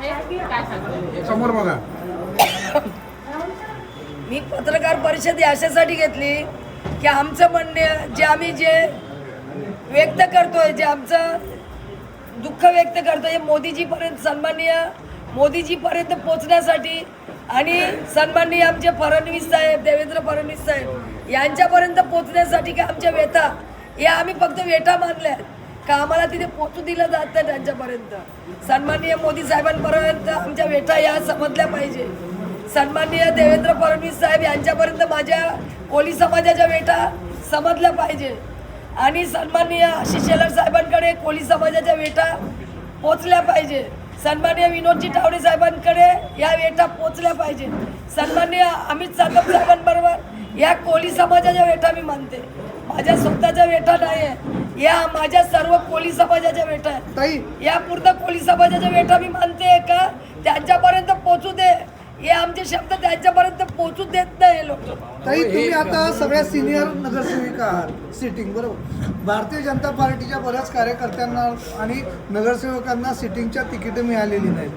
आहे, काय सांगता? समोर बघा. मी पत्रकार परिषद याच्यासाठी घेतली की आमचं म्हणणे जे आम्ही जे व्यक्त करतोय, जे आमचं दुःख व्यक्त करतोय, मोदीजीपर्यंत सन्माननीय मोदीजीपर्यंत पोचण्यासाठी आणि सन्माननीय आमचे फडणवीस साहेब, देवेंद्र फडणवीस साहेब यांच्यापर्यंत पोचण्यासाठी की आमच्या व्यथा या आम्ही फक्त व्यथा मानल्या का आम्हाला तिथे पोचू दिलं जात नाही त्यांच्यापर्यंत. सन्माननीय मोदी साहेबांपर्यंत आमच्या व्यथा या समजल्या पाहिजे. सन्माननीय देवेंद्र फडणवीस साहेब यांच्यापर्यंत माझ्या कोळी समाजाच्या व्यथा समजल्या पाहिजे आणि सन्माननीय आशिष शेलार साहेबांकडे कोळी समाजाच्या व्यथा पोचल्या पाहिजे. सन्माननीय विनोदजी तावडे साहेबांकडे या व्यथा पोचल्या पाहिजे. सन्माननीय अमित सातव साहेबांबरोबर या कोळी समाजाच्या व्यथा मी मानते. माझ्या स्वतःच्या व्यथा नाही आहे, या माझ्या सर्व कोळी समाजाच्या व्यथा आहे. या पूर्ण कोळी समाजाच्या व्यथा मी मानते का त्यांच्यापर्यंत पोचू दे. हे आमचे शब्द त्यांच्यापर्यंत पोचू देत नाही लोक. ताई, तुम्ही आता सगळ्या सिनियर नगरसेविका आहात सिटिंग, बरोबर. भारतीय जनता पार्टीच्या बऱ्याच कार्यकर्त्यांना आणि नगरसेवकांना सिटिंगच्या तिकीटं मिळालेली नाहीत.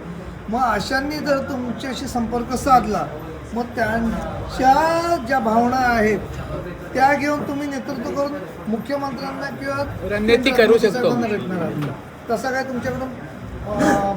मग अशांनी जर तुमच्याशी संपर्क साधला, मग त्यांच्या ज्या भावना आहेत त्या घेऊन तुम्ही नेतृत्व करून मुख्यमंत्र्यांना किंवा रणनीती करू शकतो. भेटणार आहात. तसा काय तुमच्याकडून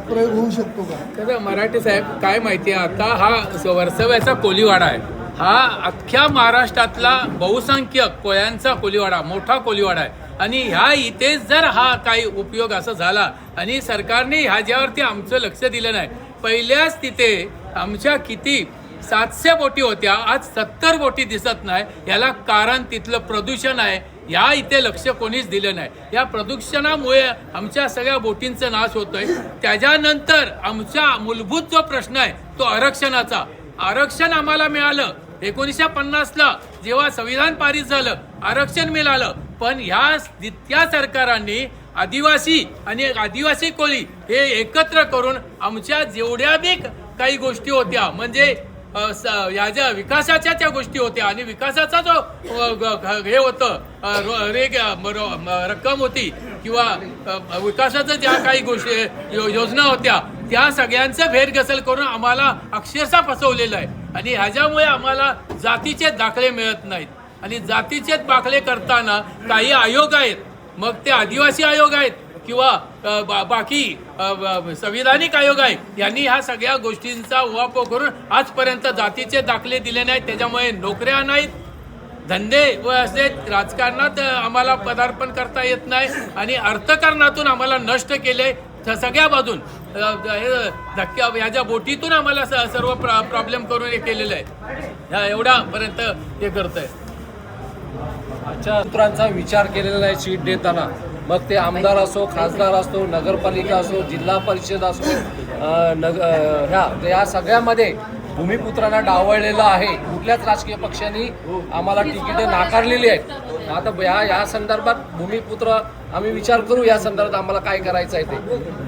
प्रयोग होऊ शकतो का? तर मराठे साहेब, काय माहिती आहे, आता हा वर्सव्याचा कोलीवाडा आहे. हा अख्ख्या महाराष्ट्रातला बहुसंख्य कोळ्यांचा कोलीवाडा, मोठा कोलीवाडा आहे. आणि ह्या इथेच जर हा काही उपयोग असा झाला आणि सरकारने ह्याच्यावरती आमचं लक्ष दिलं नाही. पहिल्याच तिथे आमच्या किती 700 बोटी होत्या, आज 70 बोटी दिसत नाही. याला कारण तिथलं प्रदूषण आहे. या इथे लक्ष कोणीच दिलं नाही. या प्रदूषणामुळे आमच्या सगळ्या बोटींचा नाश होतोय. त्याच्यानंतर आमचा मूलभूत जो प्रश्न आहे तो आरक्षणाचा. आरक्षण आम्हाला मिळालं 1950ला जेव्हा संविधान पारित झालं, आरक्षण मिळालं. पण त्या सरकारांनी आदिवासी आणि आदिवासी कोळी हे एकत्र करून आमच्या जेवढ्या बी काही गोष्टी होत्या, म्हणजे या ज्या विकासाच्या त्या गोष्टी होत्या आणि विकासाचा जो हे होतं रक्कम होती किंवा विकासाचं ज्या काही गोष्टी योजना होत्या त्या सगळ्यांचं फेरघसल करून आम्हाला अक्षरशः फसवलेलं आहे. आणि ह्याच्यामुळे आम्हाला जातीचे दाखले मिळत नाहीत. आणि जातीचे दाखले करताना काही आयोग आहेत, मग ते आदिवासी आयोग आहेत किंवा बाकी संविधानिक आयोग आहे, यांनी ह्या सगळ्या गोष्टींचा उहापोह करून आजपर्यंत जातीचे दाखले दिले नाहीत. त्याच्यामुळे नोकऱ्या नाहीत, धंदे व असे राजकारणात आम्हाला पदार्पण करता येत नाही आणि अर्थकारणातून आम्हाला नष्ट केले सगळ्या बाजून. धक्क्या ह्याच्या बोटीतून आम्हाला सर्व प्रॉब्लेम करून हे केलेलं आहे. एवढ्यापर्यंत हे करत आहे. सूत्रांचा विचार केलेला नाही सीट देताना. मग ते आमदार असो, खासदार असो, नगरपालिका असो, जिल्हा परिषद असो, या सगळ्यामध्ये भूमिपुत्रांना डावळलेलं आहे. कुठल्याच राजकीय पक्षांनी आम्हाला तिकीटे नाकारलेली आहेत. आता या संदर्भात भूमिपुत्र आम्ही विचार करू, या संदर्भात आम्हाला काय करायचं आहे ते.